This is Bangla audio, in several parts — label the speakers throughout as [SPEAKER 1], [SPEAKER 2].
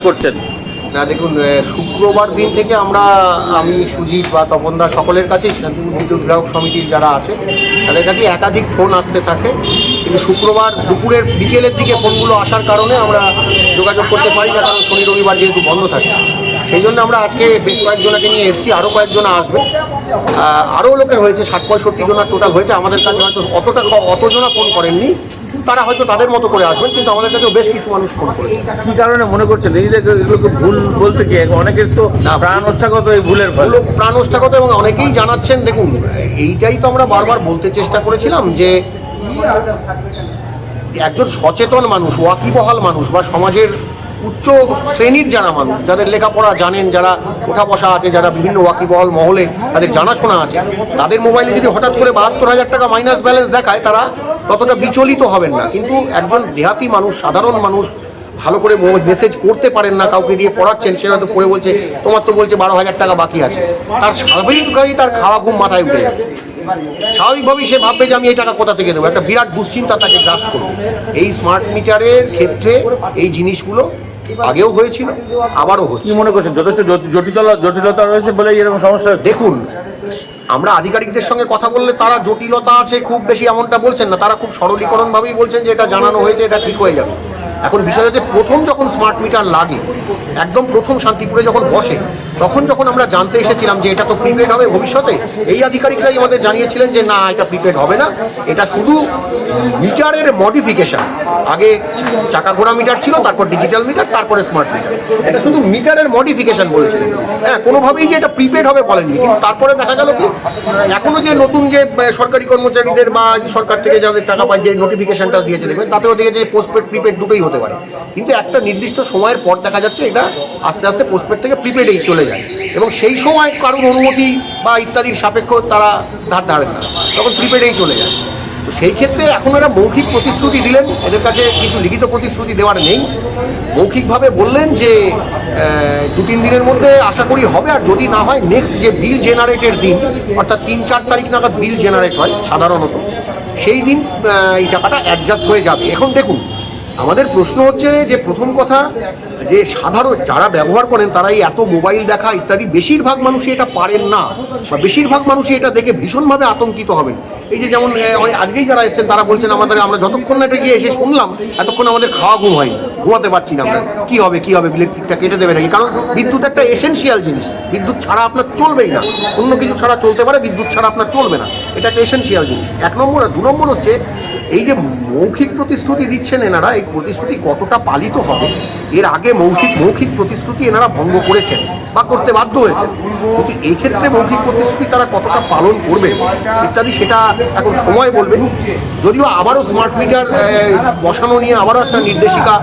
[SPEAKER 1] করছেন?
[SPEAKER 2] না দেখুন, শুক্রবার দিন থেকে আমি সুজিত বা তপনদা সকলের কাছেই শান্তিপুর বিদ্যুৎ গ্রাহক সমিতির যারা আছে তাদের কাছে একাধিক ফোন আসতে থাকে, কিন্তু শুক্রবার দুপুরের বিকেলের দিকে ফোনগুলো আসার কারণে আমরা যোগাযোগ করতে পারি না, কারণ শনি রবিবার যেহেতু বন্ধ থাকে। সেই জন্য আমরা আজকে বেশ কয়েকজনকে নিয়ে এসেছি, আরও কয়েকজন আসবে, আরও লোকের হয়েছে 60-65 জনের টোটাল হয়েছে। আমাদের কাছে হয়তো অতজনা ফোন করেননি, তারা হয়তো তাদের মতো করে আসবেন, কিন্তু আমাদের কাছেও বেশ কিছু মানুষ ফোন করেছে।
[SPEAKER 1] কি কারণে মনে করছেন এগুলোকে ভুল বলতে কি অনেকের তো প্রাণ ওষ্ঠাগত এই ভুলের ফলে?
[SPEAKER 2] প্রাণ ওষ্ঠাগত, এবং অনেকেই জানাচ্ছেন। দেখুন, এইটাই তো আমরা বারবার বলতে চেষ্টা করেছিলাম যে একজন সচেতন মানুষ, ওয়াকিবহাল মানুষ বা সমাজের উচ্চ শ্রেণীর যারা মানুষ, যাদের লেখাপড়া জানেন, যারা ওঠা বসা আছে, যারা বিভিন্ন ওয়াকিবহাল মহলে তাদের জানাশোনা আছে, তাদের মোবাইলে যদি হঠাৎ করে 72,000 টাকা মাইনাস ব্যালেন্স দেখায়, তারা ততটা বিচলিত হবেন না। কিন্তু একজন দেহাতি মানুষ, সাধারণ মানুষ, ভালো করে মেসেজ করতে পারেন না, কাউকে দিয়ে পড়াচ্ছেন, সে হয়তো পড়ে বলছে তোমার তো বলছে 12,000 টাকা বাকি আছে, তার স্বাভাবিকভাবেই তার খাওয়া ঘুম মাথায় উঠে যাবে। স্বাভাবিকভাবেই সে ভাববে যে আমি এই টাকা কোথা থেকে দেবো, একটা বিরাট দুশ্চিন্তা তাকে গ্রাস করবে। এই স্মার্ট মিটারের ক্ষেত্রে এই জিনিসগুলো আগেও হয়েছিল, আবারও হচ্ছে।
[SPEAKER 1] কি মনে করছেন যথেষ্ট জটিলতা রয়েছে বলে এরকম সমস্যা?
[SPEAKER 2] দেখুন, আমরা আধিকারিকদের সঙ্গে কথা বললে তারা জটিলতা আছে খুব বেশি এমনটা বলছেন না, তারা খুব সরলীকরণভাবেই বলছেন যে এটা জানানো হয়েছে, এটা ঠিক হয়ে যাবে। এখন বিষয় হচ্ছে, প্রথম যখন স্মার্ট মিটার লাগে, একদম প্রথম শান্তিপুরে যখন বসে, তখন যখন আমরা জানতে এসেছিলাম যে এটা তো প্রিপেড হবে ভবিষ্যতে, এই আধিকারিকরাই আমাদের জানিয়েছিলেন যে না, এটা প্রিপেড হবে না, এটা শুধু মিটারের মডিফিকেশন। আগে চাকা ঘোড়া মিটার ছিল, তারপর ডিজিটাল মিটার, তারপরে স্মার্ট মিটার, এটা শুধু মিটারের মডিফিকেশন বলেছিলেন। হ্যাঁ, কোনোভাবেই যে এটা প্রিপেড হবে বলেননি। কিন্তু তারপরে দেখা গেল কি, এখনো যে নতুন যে সরকারি কর্মচারীদের বা সরকার থেকে যাদের টাকা পায় যে নোটিফিকেশনটা দিয়েছে, দেখবেন তাতেও দিয়েছে যে পোস্টপেড প্রিপেড দুটোই হতে পারে। কিন্তু একটা নির্দিষ্ট সময়ের পর দেখা যাচ্ছে এটা আস্তে আস্তে পোস্টপেড থেকে প্রিপেডেই চলে যায়, এবং সেই সময় কারোর অনুমতি বা ইত্যাদির সাপেক্ষ তারা ধার ধারেন না, তখন প্রিপেডেই চলে যায়। তো সেই ক্ষেত্রে এখন এরা মৌখিক প্রতিশ্রুতি দিলেন, এদের কাছে কিছু লিখিত প্রতিশ্রুতি দেওয়ার নেই। মৌখিকভাবে বললেন যে 2-3 দিনের মধ্যে আশা করি হবে, আর যদি না হয় নেক্সট যে বিল জেনারেটের দিন, অর্থাৎ 3-4 তারিখ নাগাদ বিল জেনারেট হয় সাধারণত, সেই দিন এই টাকাটা অ্যাডজাস্ট হয়ে যাবে। এখন দেখুন, আমাদের প্রশ্ন হচ্ছে যে প্রথম কথা যে সাধারণ যারা ব্যবহার করেন তারাই এত মোবাইল দেখা ইত্যাদি, বেশিরভাগ মানুষই এটা পারেন না, বা বেশিরভাগ মানুষই এটা দেখে ভীষণভাবে আতঙ্কিত হবেন। এই যে যেমন আজকেই যারা এসেছেন তারা বলছেন আমরা যতক্ষণ না এটা গিয়ে এসে শুনলাম, এতক্ষণ আমাদের খাওয়া ঘুম হয়নি, ঘুমাতে পারছি না আমরা, কী হবে ইলেকট্রিকটা কেটে দেবে নাকি। কারণ বিদ্যুৎ একটা এসেনশিয়াল জিনিস, বিদ্যুৎ ছাড়া আপনার চলবেই না, অন্য কিছু ছাড়া চলতে পারে, বিদ্যুৎ ছাড়া আপনার চলবে না, এটা একটা এসেনশিয়াল জিনিস, 1 নম্বর। আর 2 নম্বর হচ্ছে এই যে মৌখিক প্রতিশ্রুতি দিচ্ছেন এনারা, এই প্রতিশ্রুতি কতটা পালিত হবে, এর আগে মৌখিক প্রতিশ্রুতি এনারা ভঙ্গ করেছেন বা করতে বাধ্য হয়েছেন, কিন্তু এই ক্ষেত্রে মৌখিক প্রতিশ্রুতি তারা কতটা পালন করবে ইত্যাদি সেটা এখন সময় বলবে। যদিও আবারও স্মার্ট মিটার বসানো নিয়ে আবারও একটা নির্দেশিকা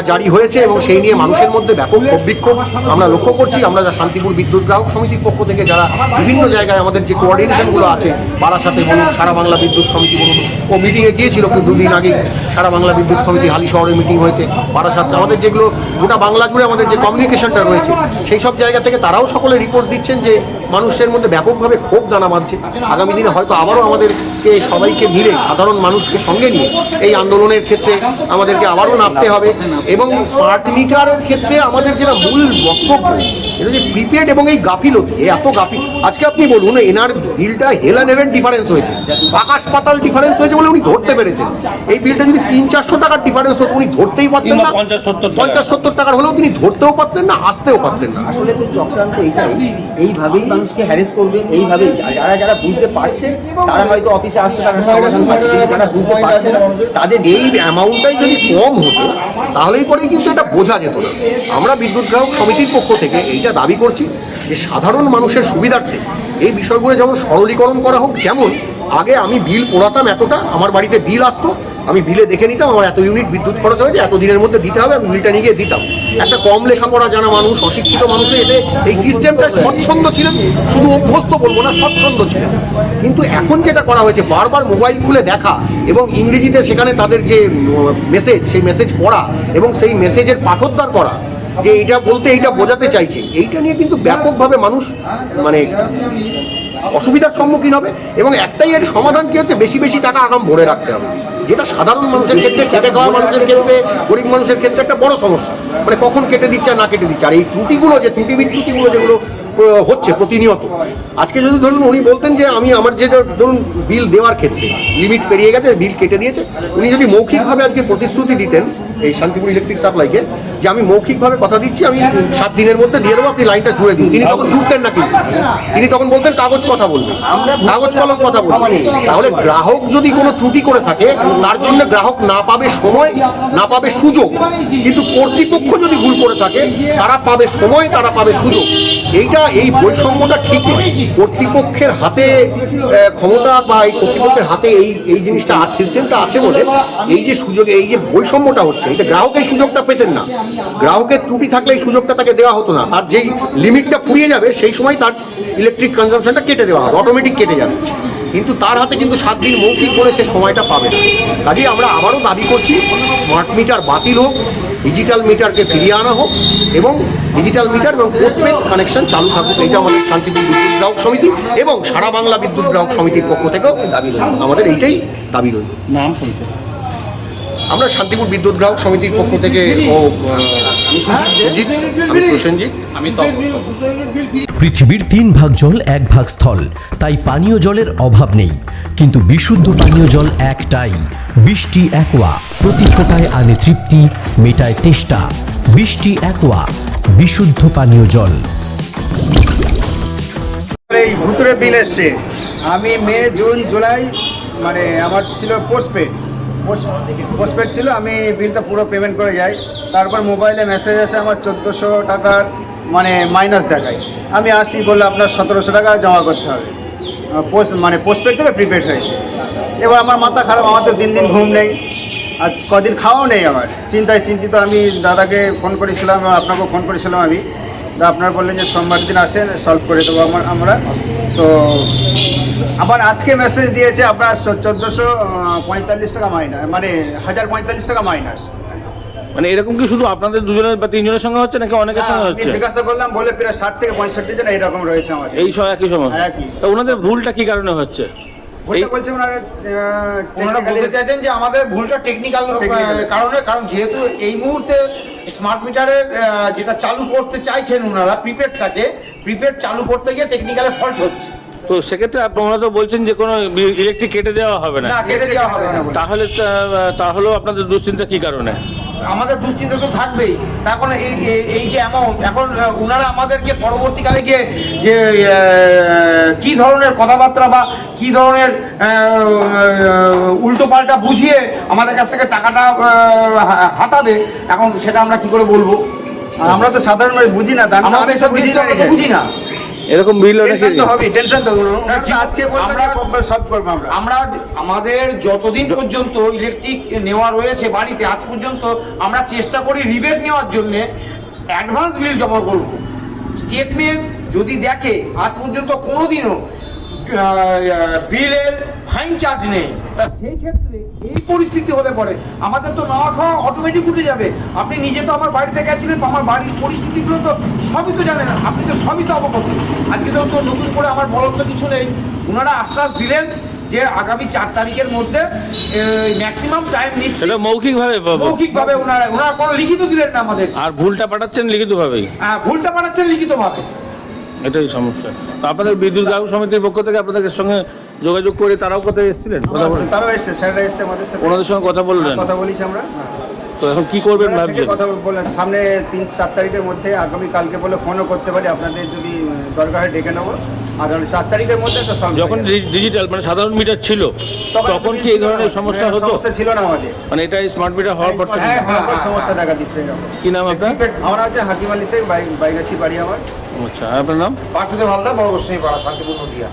[SPEAKER 2] জারি হয়েছে, এবং সেই নিয়ে মানুষের মধ্যে ব্যাপক বিক্ষোভ আমরা লক্ষ্য করছি। আমরা শান্তিপুর বিদ্যুৎ গ্রাহক সমিতির পক্ষ থেকে যারা বিভিন্ন জায়গায় আমাদের যে কোঅর্ডিনেশনগুলো আছে, বারাসাতে বলুন, সারা বাংলা বিদ্যুৎ সমিতি বলুন, ও মিটিংয়ে গিয়েছিল 2 দিন আগে, সারা বাংলা বিদ্যুৎ সমিতি হালি শহরে মিটিং হয়েছে, বারাসাতে, আমাদের যেগুলো গোটা বাংলা জুড়ে আমাদের যে কমিউনিকেশনটা রয়েছে, সেই সব জায়গা থেকে তারাও সকলে রিপোর্ট দিচ্ছেন যে মানুষের মধ্যে ব্যাপকভাবে ক্ষোভ দানা বাঁধছে। আগামী দিনে হয়তো আবারও আমাদেরকে সবাইকে মিলে, সাধারণ মানুষকে সঙ্গে নিয়ে এই আন্দোলনের ক্ষেত্রে আমাদেরকে আবারও নামতে হবে। এবং স্মার্ট মিটারের ক্ষেত্রে আমাদের যেটা মূল বক্তব্য, এটা যে প্রিপেড এবং এই গাফিলতি, এত আজকে আপনি বলুন, এনার বিলটা হেলান হেভেন ডিফারেন্স হয়েছে, আকাশ পাতাল ডিফারেন্স হয়েছে বলে উনি ধরতে পেরেছেন। এই বিলটা যদি 300-400 টাকার ডিফারেন্স হতো, উনি ধরতেই পারতেন না, 50-70 টাকার হলেও তিনি ধরতেও পারতেন না, আসতেও পারতেন না।
[SPEAKER 3] আসলে তো চক্রান্ত এইভাবেই মানুষকে হ্যারেস করবে, এইভাবেই যারা বুঝতে পারছে তারা হয়তো অফিসে আসতে তাদের সমাধান পাচ্ছে, কিন্তু যারা বুঝতে পারছে না তাদের
[SPEAKER 2] এই অ্যামাউন্টটাই যদি কম হতো তাহলেই পরেই কিন্তু এটা বোঝা যেত না। আমরা বিদ্যুৎ গ্রাহক সমিতির পক্ষ থেকে এইটা দাবি করছি যে সাধারণ মানুষের সুবিধার্থে এই বিষয়গুলো যেমন সরলীকরণ করা হোক। যেমন আগে আমি বিল পোড়াতাম এতটা, আমার বাড়িতে বিল আসতো, আমি বিলে দেখে নিতাম আমার এত ইউনিট বিদ্যুৎ খরচ হয়েছে, এত দিনের মধ্যে দিতে হবে, আমি বিলটা নিয়ে গিয়ে দিতাম। একটা কম লেখাপড়া জানা মানুষ, অশিক্ষিত মানুষের এতে এই সিস্টেমটা স্বচ্ছন্দ ছিলেন, শুধু অভ্যস্ত বলবো না, স্বচ্ছন্দ ছিলেন। কিন্তু এখন যেটা করা হয়েছে, বারবার মোবাইল খুলে দেখা এবং ইংরেজিতে সেখানে তাদের যে মেসেজ, সেই মেসেজ পড়া এবং সেই মেসেজের পাঠোদ্ধার করা, যে এইটা বলতে এইটা বোঝাতে চাইছে, এইটা নিয়ে কিন্তু ব্যাপকভাবে মানুষ মানে অসুবিধার সম্মুখীন হবে। এবং একটাই এর সমাধান কি হচ্ছে, বেশি বেশি টাকা আগাম ভরে রাখতে হবে। যেটা সাধারণ মানুষের ক্ষেত্রে, খেটে খাওয়া মানুষের ক্ষেত্রে, গরিব মানুষের ক্ষেত্রে একটা বড় সমস্যা। মানে কখন কেটে দিচ্ছে আর না কেটে দিচ্ছে। আর এই ত্রুটিগুলো, যে ত্রুটি বিচ্যুতিগুলো যেগুলো হচ্ছে প্রতিনিয়ত, আজকে যদি ধরুন উনি বলতেন যে আমি আমার যে ধরুন বিল দেওয়ার ক্ষেত্রে লিমিট পেরিয়ে গেছে, বিল কেটে দিয়েছে, উনি যদি মৌখিকভাবে আজকে প্রতিশ্রুতি দিতেন এই শান্তিপুর ইলেকট্রিক সাপ্লাইকে যে আমি মৌখিকভাবে কথা দিচ্ছি আমি 7 দিনের মধ্যে দিয়ে দেবো, আপনি লাইনটা জুড়ে দিন, তিনি তখন জুড়তেন না। কিন্তু তিনি তখন বলতেন কাগজ কথা বলবেন, কাগজ কলম কথা বলবেন। তাহলে গ্রাহক যদি কোনো ত্রুটি করে থাকে তার জন্য গ্রাহক না পাবে সময়, না পাবে সুযোগ, কিন্তু কর্তৃপক্ষ যদি ভুল করে থাকে তারা পাবে সময়, তারা পাবে সুযোগ। এই বৈষম্যটা ঠিক নয়। কর্তৃপক্ষের হাতে ক্ষমতা বা এই কর্তৃপক্ষের হাতে এই জিনিসটা সিস্টেমটা আছে বলে এই যে সুযোগ, এই যে বৈষম্যটা হচ্ছে, এটা গ্রাহক এই সুযোগটা পেতেন না। গ্রাহকের ত্রুটি থাকলে এই সুযোগটা তাকে দেওয়া হতো না। তার যেই লিমিটটা ফুরিয়ে যাবে সেই সময় তার ইলেকট্রিক কনজাম্পশনটা কেটে দেওয়া হবে, অটোমেটিক কেটে যাবে। কিন্তু তার হাতে কিন্তু 7 দিন মৌখিক বলে সে সময়টা পাবে না। কাজেই আমরা আবারও দাবি করছি স্মার্ট মিটার বাতিল হোক, ডিজিটাল মিটারকে ফিরিয়ে আনা হোক এবং ডিজিটাল মিটার এবং পোস্টপেড কানেকশন চালু থাকুক। এটা আমাদের শান্তিপুর বিদ্যুৎ গ্রাহক সমিতি এবং সারা বাংলা বিদ্যুৎ গ্রাহক সমিতির পক্ষ থেকেও দাবি রইল। আমাদের এইটাই দাবি রইল।
[SPEAKER 1] নাম শুনতে
[SPEAKER 2] আমরা শান্তিপুর বিদ্যুৎ গ্রাহক সমিতির পক্ষ থেকে প্রসেনজিৎ,
[SPEAKER 4] পৃথিবীর 3 ভাগ জল 1 ভাগ স্থল, তাই পানীয় জলের অভাব নেই। কিন্তু বিশুদ্ধ পানীয় জল একটাই, বৃষ্টি অ্যাকোয়া। প্রতি ফোঁটায় আনে তৃপ্তি, মেটায় তেষ্টা। বৃষ্টি অ্যাকোয়া, বিশুদ্ধ পানীয় জল।
[SPEAKER 5] এই ভুতুরে বিল এসছে। আমি মে, জুন, জুলাই মানে আমার ছিল পোস্টপেড ছিল, আমি বিলটা পুরো পেমেন্ট করে যাই। তারপর মোবাইলে মেসেজ আসে আমার 1400 টাকার মানে মাইনাস দেখায়। আমি আসি, বললে আপনার 1700 টাকা জমা করতে হবে। পোস্টপেড থেকে প্রিপেড হয়েছে। এবার আমার মাথা খারাপ, আমার তো দিন দিন ঘুম নেই, আর কদিন খাওয়াও নেই। আমার চিন্তায় চিন্তিত আমি দাদাকে ফোন করেছিলাম, আপনাকেও ফোন করেছিলাম আমি। আপনারা বললেন যে সোমবার দিন আসেন, সলভ করে দেবো আমরা। তো আবার আজকে মেসেজ দিয়েছে আপনার 1445 টাকা মাইনাস, মানে 1045 টাকা মাইনাস।
[SPEAKER 1] মানে এরকম কি শুধু আপনাদের দুজনের বা তিনজনের সঙ্গে হচ্ছে নাকি অনেকের সঙ্গে
[SPEAKER 5] আমি
[SPEAKER 1] হচ্ছে?
[SPEAKER 5] জিজ্ঞাসা করলাম, বলে প্রায় 60 থেকে 65 জন এরকম রয়েছে আমাদের।
[SPEAKER 1] এই সব একই সময়?
[SPEAKER 5] একই।
[SPEAKER 1] তো ওনাদের ভুলটা কি কারণে হচ্ছে?
[SPEAKER 5] বলতে বলছে
[SPEAKER 6] ওনারা বলতে চাইছেন যে আমাদের ভুলটা টেকনিক্যাল কারণে, কারণ যেহেতু এই মুহূর্তে স্মার্ট মিটারের যেটা চালু করতে চাইছেন ওনারা, প্রিপেড চালু করতে গিয়ে টেকনিক্যালের ফল্ট হচ্ছে।
[SPEAKER 1] তো সেক্ষেত্রে আপনারা তো বলছেন যে কোনো ইলেকট্রিক কেটে দেওয়া হবে না।
[SPEAKER 6] না, কেটে দেওয়া হবে না।
[SPEAKER 1] তাহলেও আপনাদের দুশ্চিন্তা কি কারণে?
[SPEAKER 6] আমাদের দুশ্চিন্তা তো থাকবেই। এখন এই যে অ্যামাউন্ট, এখন ওনারা আমাদেরকে পরবর্তীকালে গিয়ে যে কি ধরনের কথাবার্তা বা কি ধরনের উল্টো পাল্টা বুঝিয়ে আমাদের কাছ থেকে টাকাটা হাতাবে, এখন সেটা আমরা কি করে বলবো?
[SPEAKER 5] আমরা তো সাধারণ বুঝি না, দাম
[SPEAKER 6] আমাদের সব বুঝি না।
[SPEAKER 1] এরকম বিল
[SPEAKER 5] টেনশন তো হবে, টেনশন তো আজকে আমরা সলভ করবো।
[SPEAKER 6] আমরা আমাদের যতদিন পর্যন্ত ইলেকট্রিক নেওয়া রয়েছে বাড়িতে, আজ পর্যন্ত আমরা চেষ্টা করি রিবেট নেওয়ার জন্য অ্যাডভান্স বিল জমা করব। স্টেটমেন্ট যদি দেখে আজ পর্যন্ত কোনোদিনও বিলের ফাইন চার্জ নেই, তা সেই ক্ষেত্রে এই পরিস্থিতি হলে পরে আমাদের তো নাওয়া খাওয়া অটোমেটিক উঠে যাবে। আপনি নিজে তো আমার বাড়িতে গেছিলেন, আমার বাড়ির পরিস্থিতিগুলো তো সবই তো জানেন, আপনি তো সবই তো অবগত। আজকে তো নতুন করে আমার বলার তো কিছু নেই। ওনারা আশ্বাস দিলেন যে আগামী 4 তারিখের মধ্যে ম্যাক্সিমাম টাইম নিচ্ছে, মৌখিকভাবে। ওনারা কোনো লিখিত দিলেন না আমাদের।
[SPEAKER 1] আর ভুলটা পাঠাচ্ছেন লিখিতভাবেই?
[SPEAKER 6] হ্যাঁ, ভুলটা পাঠাচ্ছেন লিখিতভাবে।
[SPEAKER 1] এটাই সমস্যা। তো আপনাদের বিদ্যুৎ গ্রাহক সমিতির পক্ষ থেকে আপনাদের সঙ্গে যোগাযোগ করে তারাও কোথায় এসেছিলেন?
[SPEAKER 5] তারাও এসছে, স্যাররা এসছে আমাদের সাথে,
[SPEAKER 1] ওনাদের সঙ্গে কথা বললেন?
[SPEAKER 5] কথা বলেছি আমরা।
[SPEAKER 1] তো এখন কি করবেন ভাবছেন?
[SPEAKER 5] কথা বললেন সামনে 3-4 তারিখের মধ্যে, আগামী কালকে বলে ফোনও করতে পারি, আপনাদের যদি দরকার হয় ডেকে নেবো। আগামী 4 তারিখের মধ্যে তো সলভ।
[SPEAKER 1] যখন ডিজিটাল মানে সাধারণ মিটার ছিল তখন কি এই ধরনের সমস্যা হতো?
[SPEAKER 5] সমস্যা ছিল না আমাদের,
[SPEAKER 1] মানে এটা স্মার্ট মিটার হওয়ার পর থেকে
[SPEAKER 5] সমস্যা দেখা দিচ্ছে এরকম।
[SPEAKER 1] কি নাম আপনার?
[SPEAKER 5] আমার হচ্ছে হাকিম আলী শেখ, বাইগাছি বাড়ি আমার।
[SPEAKER 1] আচ্ছা, আপনার নাম?
[SPEAKER 6] বাসুদেব হালদার, বড় গোস্বামী পাড়া, শান্তিপুর, নদিয়া।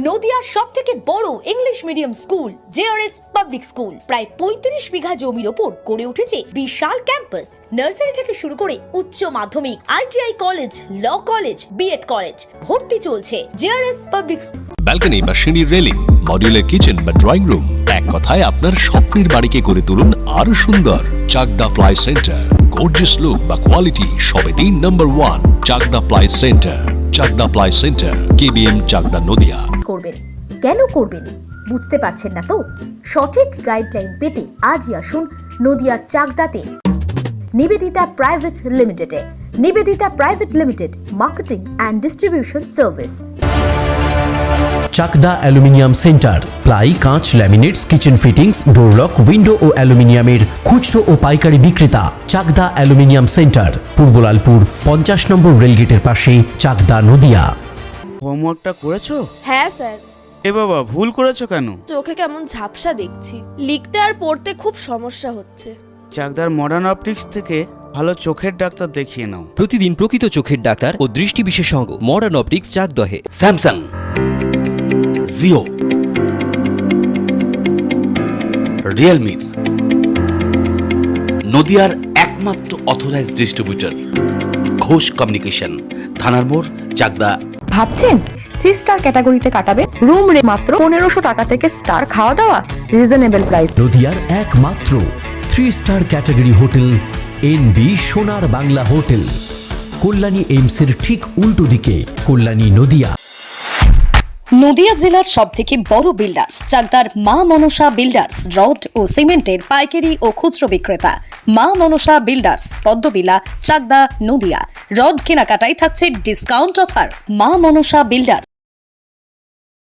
[SPEAKER 7] নদিয়ার সব থেকে বড় English medium school JRS public school প্রায় 35 বিঘা জমির ওপর গড়ে উঠেছে বিশাল ক্যাম্পাস। নার্সারি থেকে শুরু করে উচ্চ মাধ্যমিক, ITI college, law college, BEd college, ভর্তি চলছে। জেআরএস পাবলিক
[SPEAKER 8] ব্যালকনি বা সিঁড়ির রেলিং, মডিউলার কিচেন বা ড্রয়িং রুম, এক কথায় আপনার স্বপ্নের বাড়িকে করে তুলুন আরো সুন্দর। Chakdah ply centre, gorgeous look বা কোয়ালিটি সবে 3 নম্বর 1 Chakdah ply centre. Chakdah ply centre, KBM, Chakdah, Nadia.
[SPEAKER 9] করবেন কেন করবেন?
[SPEAKER 7] বুঝতে পারছেন না তো? সঠিক গাইডলাইন পেতে আজই আসুন নদিয়ার চাকদাতে নিবেদিতা প্রাইভেট লিমিটেডে। Nivedita private limited, marketing and distribution service.
[SPEAKER 4] Chakda aluminium centre, ply, কাঁচ, laminates, kitchen fittings, door lock, window ও অ্যালুমিনিয়ামের খুচরো ও পাইকারি বিক্রেতা। Chakda aluminium centre, Purbalalpur 50 number রেলগেটের পাশে, চাকদা, নদিয়া।
[SPEAKER 9] হোমওয়ার্কটা করেছো?
[SPEAKER 10] হ্যাঁ স্যার।
[SPEAKER 9] এ বাবা, ভুল করেছো কেন?
[SPEAKER 10] চোখে কেমন ঝাপসা দেখছি, লিখতে আর পড়তে খুব সমস্যা হচ্ছে।
[SPEAKER 9] চাকদার মডার্ন অপটিক্স থেকে ভালো চোখের ডাক্তার দেখিয়ে নাও।
[SPEAKER 11] প্রতিদিন প্রকৃত চোখের ডাক্তার ও দৃষ্টি বিশেষজ্ঞ মডার্ন অপটিক্স চাকদহে।
[SPEAKER 12] স্যামসাং, জিও, রিয়েলমি, নদিয়ার একমাত্র অথরাইজড ডিস্ট্রিবিউটর ঘোষ কমিউনিকেশন, থানার মোড়, চাকদা।
[SPEAKER 13] ভাবছেন 3 স্টার ক্যাটাগরিতে কাটাবে? রুম রে মাত্র 1500 টাকা থেকে স্টার, খাওয়া দাওয়া রিজনেবল প্রাইস।
[SPEAKER 4] নদিয়ার একমাত্র 3 স্টার ক্যাটাগরি হোটেল এনবি সোনার বাংলা হোটেল, কল্যাণী এইমসের ঠিক উল্টো দিকে, কল্যাণী, নদিয়া।
[SPEAKER 7] নদিয়া জেলার সবথেকে বড় বিল্ডার্স চাকদার মা মনসা বিল্ডার্স, রড ও সিমেন্টের পাইকারি ও খুচরো বিক্রেতা। মা মনসা বিল্ডার্স, পদ্মবিলা, চাকদা, নদিয়া। রড কেনাকাটায় থাকছে ডিসকাউন্ট অফার। মা মনসা বিল্ডার্স।